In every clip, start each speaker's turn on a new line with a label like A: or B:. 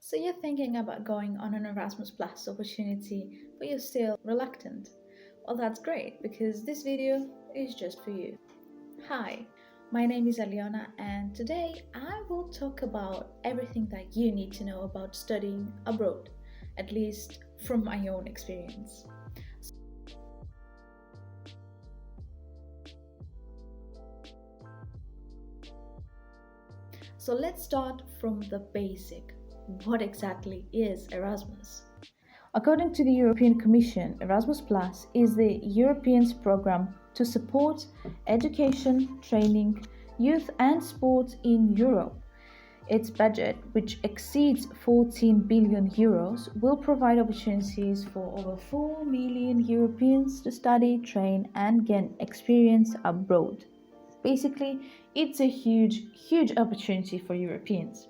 A: So you're thinking about going on an Erasmus Plus opportunity, but you're still reluctant. Well, that's great because this video is just for you. Hi, my name is Aliona, and today I will talk about everything that you need to know about studying abroad, at least from my own experience. So let's start from the basic. What exactly is Erasmus? According to the European Commission, Erasmus Plus is the Europeans program to support education, training, youth and sport in Europe. Its budget, which exceeds 14 billion euros, will provide opportunities for over 4 million Europeans to study, train and gain experience abroad. Basically, it's a huge opportunity for Europeans.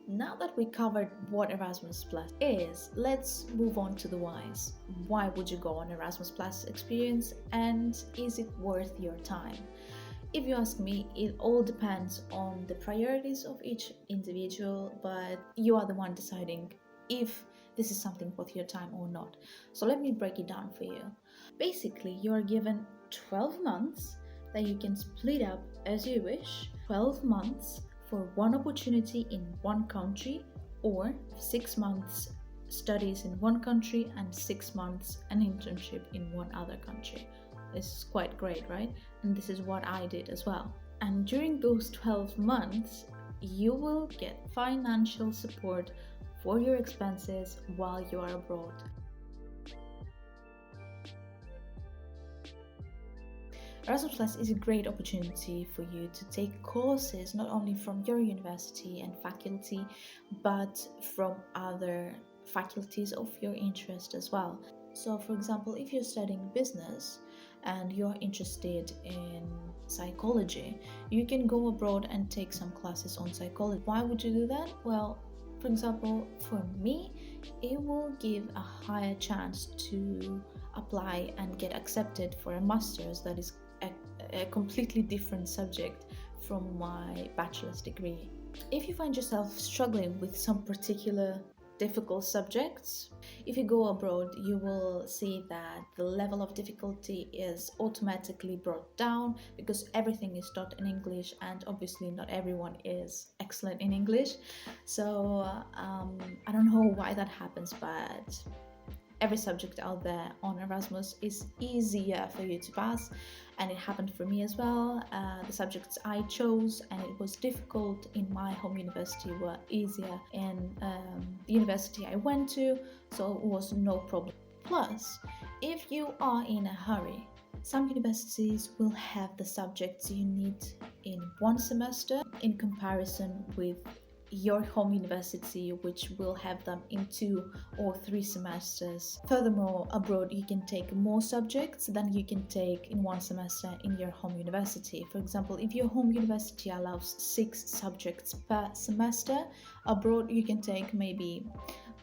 A: Now that we covered what Erasmus Plus is, let's move on to the whys. Why would you go on Erasmus Plus experience and is it worth your time? If you ask me, it all depends on the priorities of each individual, but you are the one deciding if this is something worth your time or not. So let me break it down for you. Basically, you are given 12 months that you can split up as you wish. 12 months for one opportunity in one country, or 6 months studies in one country and 6 months an internship in one other country. This is quite great, right? And this is what I did as well. And during those 12 months, you will get financial support for your expenses while you are abroad. Erasmus Plus is a great opportunity for you to take courses not only from your university and faculty, but from other faculties of your interest as well. So, for example, if you're studying business and you're interested in psychology, you can go abroad and take some classes on psychology. Why would you do that? Well, for example, for me, it will give a higher chance to apply and get accepted for a master's that is a completely different subject from my bachelor's degree. If you find yourself struggling with some particular difficult subjects, if you go abroad, you will see that the level of difficulty is automatically brought down because everything is taught in English, and obviously not everyone is excellent in English. So I don't know why that happens, but every subject out there on Erasmus is easier for you to pass, and it happened for me as well. The subjects I chose and it was difficult in my home university were easier in the university I went to, so it was no problem. Plus, if you are in a hurry, some universities will have the subjects you need in one semester in comparison with your home university, which will have them in 2 or 3 semesters. Furthermore, abroad you can take more subjects than you can take in one semester in your home university. For example, if your home university allows 6 subjects per semester, abroad you can take maybe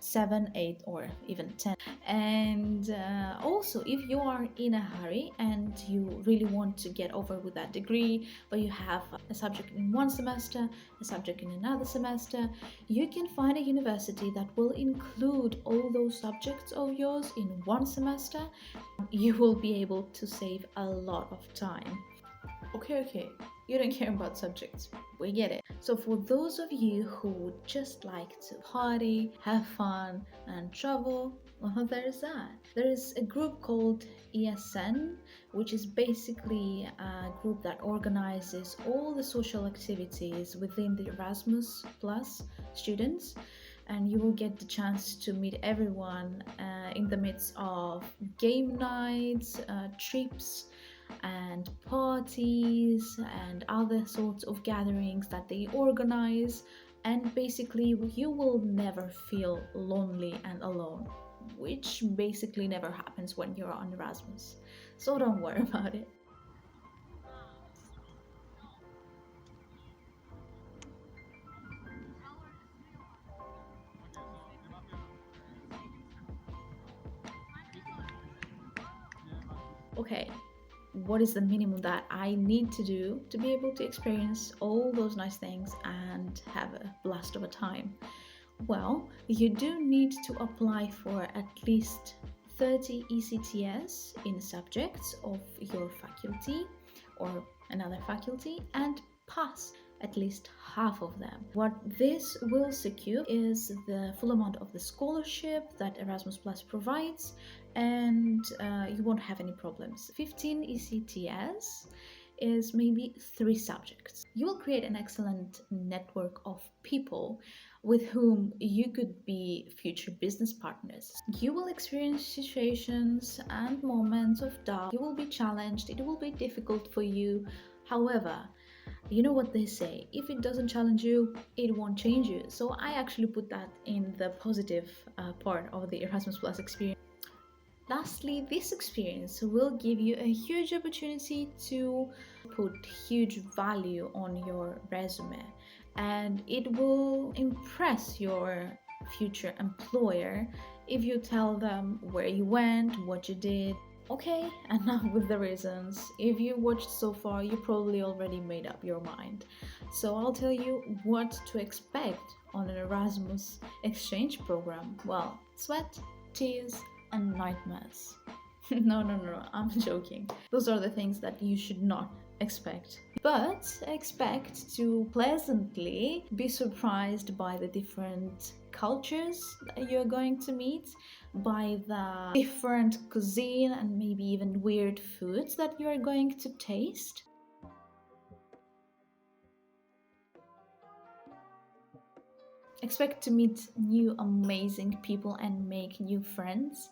A: 7, 8, or even 10. And also, if you are in a hurry and you really want to get over with that degree, but you have a subject in one semester, a subject in another semester, you can find a university that will include all those subjects of yours in one semester. You will be able to save a lot of time. Okay, you don't care about subjects. We get it. So for those of you who would just like to party, have fun, and travel, well, there's that. There is a group called ESN, which is basically a group that organizes all the social activities within the Erasmus Plus students. And you will get the chance to meet everyone in the midst of game nights, trips, and parties and other sorts of gatherings that they organize. And basically, you will never feel lonely and alone, which basically never happens when you're on Erasmus. So don't worry about it. Okay, what is the minimum that I need to do to be able to experience all those nice things and have a blast of a time? Well, you do need to apply for at least 30 ECTS in subjects of your faculty or another faculty and pass at least half of them. What this will secure is the full amount of the scholarship that Erasmus Plus provides, and you won't have any problems. 15 ECTS is maybe 3 subjects. You will create an excellent network of people with whom you could be future business partners. You will experience situations and moments of doubt. You will be challenged, it will be difficult for you. However, you know what they say, if it doesn't challenge you, it won't change you. So I actually put that in the positive part of the Erasmus Plus experience. Lastly, this experience will give you a huge opportunity to put huge value on your resume, and it will impress your future employer if you tell them where you went, what you did. Okay, and now with the reasons. If you watched so far, you probably already made up your mind. So I'll tell you what to expect on an Erasmus exchange program. Well, sweat, tears, and nightmares. No, I'm joking. Those are the things that you should not expect. But expect to pleasantly be surprised by the different cultures that you're going to meet, by the different cuisine and maybe even weird foods that you're going to taste. Expect to meet new amazing people and make new friends.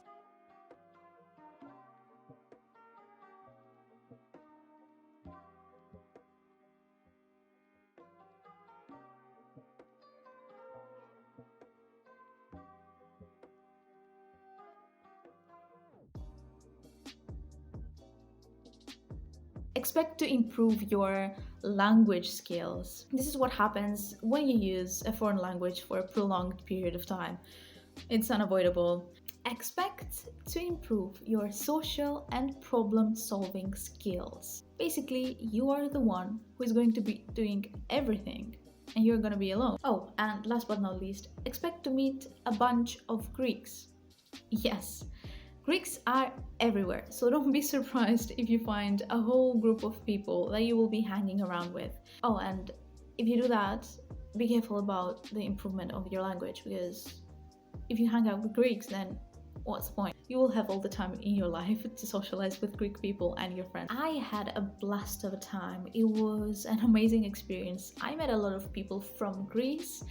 A: Expect to improve your language skills. This is what happens when you use a foreign language for a prolonged period of time. It's unavoidable. Expect to improve your social and problem solving skills. Basically, you are the one who is going to be doing everything and you're going to be alone. Oh, and last but not least, expect to meet a bunch of Greeks. Yes, Greeks are everywhere, so don't be surprised if you find a whole group of people that you will be hanging around with. Oh, and if you do that, be careful about the improvement of your language, because if you hang out with Greeks, then what's the point? You will have all the time in your life to socialize with Greek people and your friends. I had a blast of a time. It was an amazing experience. I met a lot of people from Greece.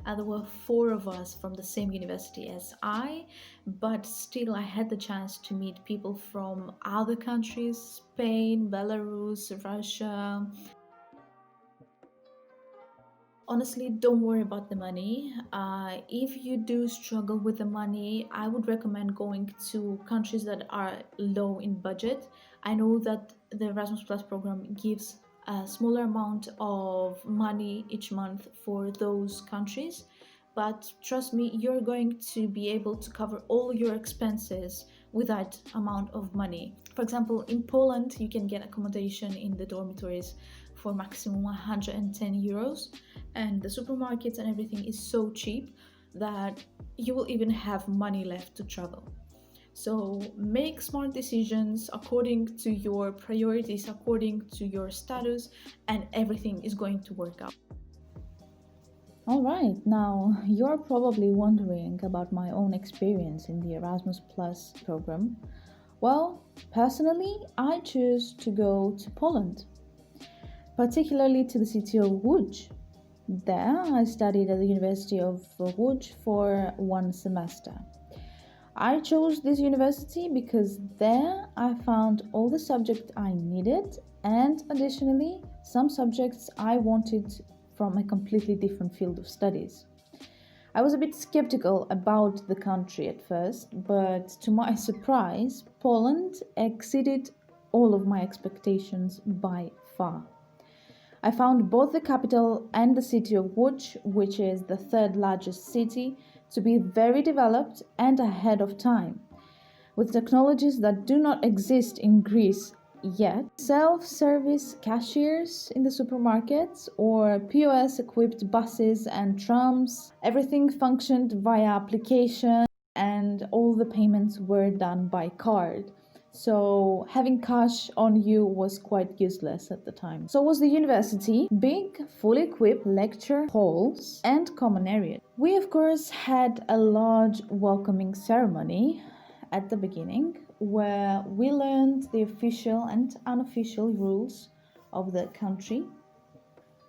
A: There were 4 of us from the same university as I, but still I had the chance to meet people from other countries: Spain, Belarus, Russia. Honestly, don't worry about the money. If you do struggle with the money, I would recommend going to countries that are low in budget. I know that the Erasmus Plus program gives a smaller amount of money each month for those countries, but trust me, you're going to be able to cover all your expenses with that amount of money. For example, in Poland, you can get accommodation in the dormitories for maximum 110 euros, and the supermarkets and everything is so cheap that you will even have money left to travel. So make smart decisions according to your priorities, according to your status, and everything is going to work out. All right, now you're probably wondering about my own experience in the Erasmus Plus program. Well, personally, I chose to go to Poland, particularly to the city of Łódź. There, I studied at the University of Łódź for 1 semester. I chose this university because there I found all the subjects I needed, and additionally, some subjects I wanted from a completely different field of studies. I was a bit skeptical about the country at first, but to my surprise, Poland exceeded all of my expectations by far. I found both the capital and the city of Łódź, which is the third largest city, to be very developed and ahead of time, with technologies that do not exist in Greece yet. Self-service cashiers in the supermarkets or POS-equipped buses and trams, everything functioned via application and all the payments were done by card. So having cash on you was quite useless at the time. So was the university. Big, fully equipped lecture halls and common areas. We of course had a large welcoming ceremony at the beginning where we learned the official and unofficial rules of the country.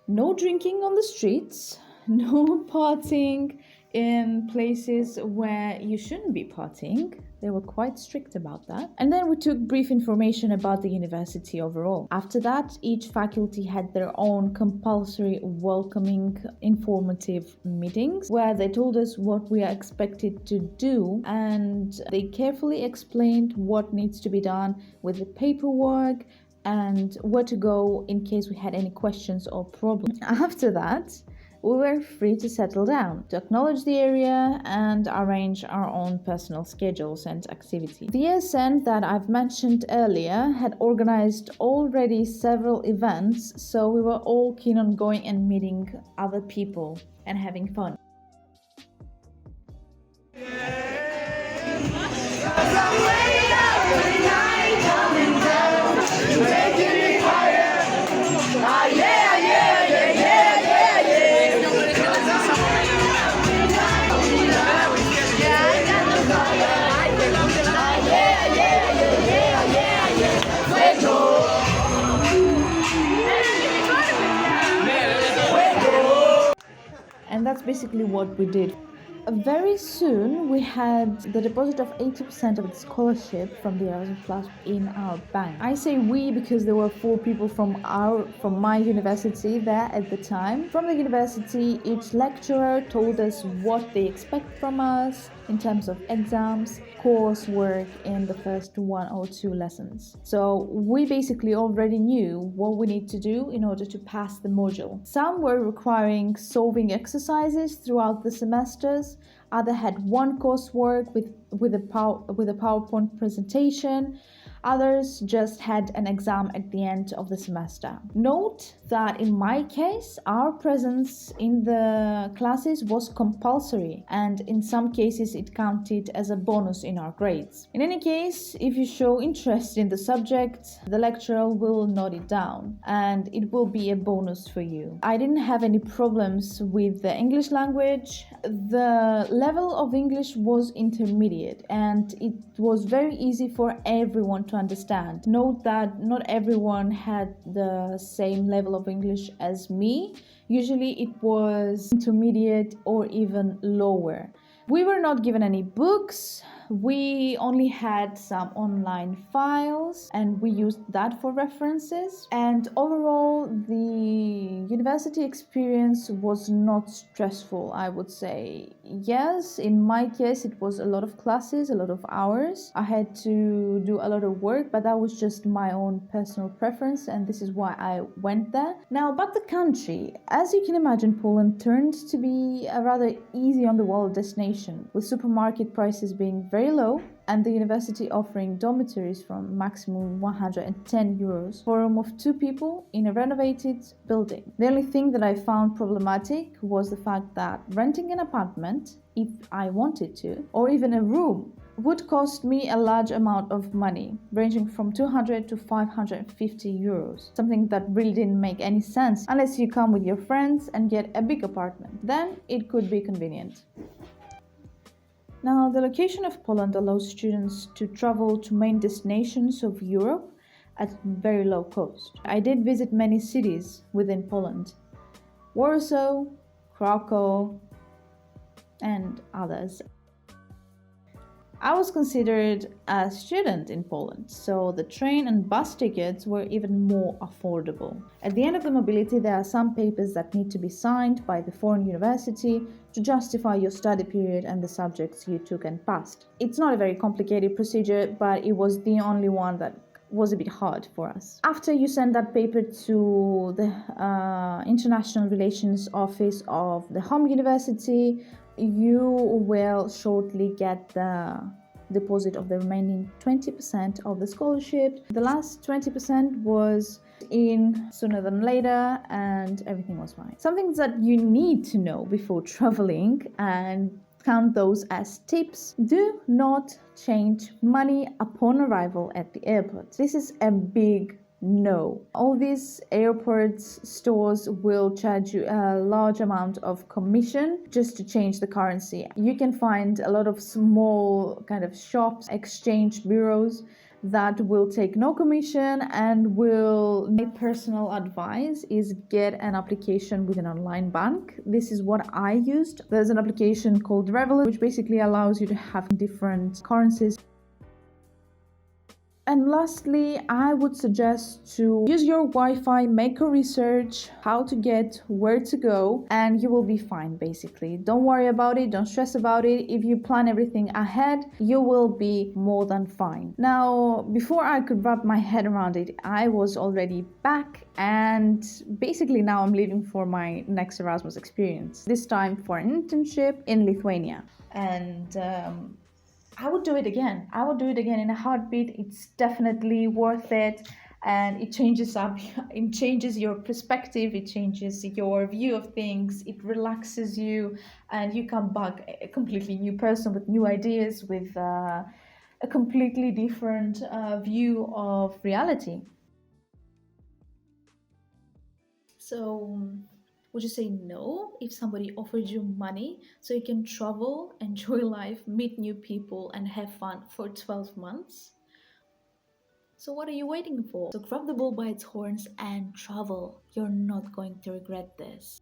A: No drinking on the streets, no partying in places where you shouldn't be partying. They were quite strict about that. And then we took brief information about the university overall. After that, each faculty had their own compulsory, welcoming, informative meetings where they told us what we are expected to do, and they carefully explained what needs to be done with the paperwork and where to go in case we had any questions or problems. After that, we were free to settle down, to acknowledge the area and arrange our own personal schedules and activities. The ESN that I've mentioned earlier had organized already several events, so we were all keen on going and meeting other people and having fun. And that's basically what we did. Very soon we had the deposit of 80% of the scholarship from the Erasmus Plus in our bank. I say we because there were 4 people from my university there at the time. From the university, each lecturer told us what they expect from us in terms of exams, coursework in the first 1 or 2 lessons. So we basically already knew what we need to do in order to pass the module. Some were requiring solving exercises throughout the semesters. Others had one coursework with a PowerPoint presentation. Others just had an exam at the end of the semester. Note that in my case, our presence in the classes was compulsory, and in some cases it counted as a bonus in our grades. In any case, if you show interest in the subject, the lecturer will note it down, and it will be a bonus for you. I didn't have any problems with the English language. The level of English was intermediate, and it was very easy for everyone to understand. Note that not everyone had the same level of English as me. Usually it was intermediate or even lower. We were not given any books. We only had some online files and we used that for references. And overall, the university experience was not stressful, I would say. Yes, in my case, it was a lot of classes, a lot of hours. I had to do a lot of work, but that was just my own personal preference, and this is why I went there. Now, about the country. As you can imagine, Poland turned to be a rather easy on the world destination, with supermarket prices being very low and the university offering dormitories from maximum 110 euros for a room of 2 people in a renovated building. The only thing that I found problematic was the fact that renting an apartment, if I wanted to, or even a room, would cost me a large amount of money, ranging from 200 to 550 euros, something that really didn't make any sense unless you come with your friends and get a big apartment. Then it could be convenient. Now, the location of Poland allows students to travel to main destinations of Europe at very low cost. I did visit many cities within Poland: Warsaw, Krakow, and others. I was considered a student in Poland, so the train and bus tickets were even more affordable. At the end of the mobility, there are some papers that need to be signed by the foreign university to justify your study period and the subjects you took and passed. It's not a very complicated procedure, but it was the only one that was a bit hard for us. After you send that paper to the International Relations Office of the home university, you will shortly get the deposit of the remaining 20% of the scholarship. The last 20% was in sooner than later, and everything was fine. Some things that you need to know before traveling, and count those as tips: do not change money upon arrival at the airport. This is a big no. All these airports stores will charge you a large amount of commission just to change the currency. You can find a lot of small kind of shops, exchange bureaus that will take no commission and will. My personal advice is get an application with an online bank. This is what I used. There's an application called Revolut, which basically allows you to have different currencies. And lastly, I would suggest to use your Wi-Fi, make a research how to get where to go, and you will be fine basically. Don't worry about it, don't stress about it. If you plan everything ahead, you will be more than fine. Now, before I could wrap my head around it, I was already back, and basically now I'm leaving for my next Erasmus experience, this time for an internship in Lithuania. And I would do it again. I would do it again in a heartbeat. It's definitely worth it, and it changes your perspective, it changes your view of things, it relaxes you, and you come back a completely new person with new ideas, with a completely different view of reality. So, would you say no if somebody offered you money so you can travel, enjoy life, meet new people, and have fun for 12 months? So, what are you waiting for? So, grab the bull by its horns and travel. You're not going to regret this.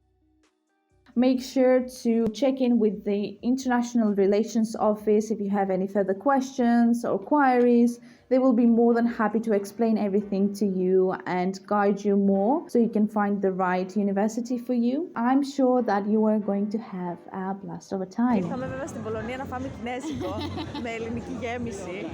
A: Make sure to check in with the International Relations Office if you have any further questions or queries. They will be more than happy to explain everything to you and guide you more so you can find the right university for you. I'm sure that you are going to have a blast of a time.
B: Ήρθαμε βέβαια στην Πολωνία να φάμε κινέζικο με ελληνική γέμιση.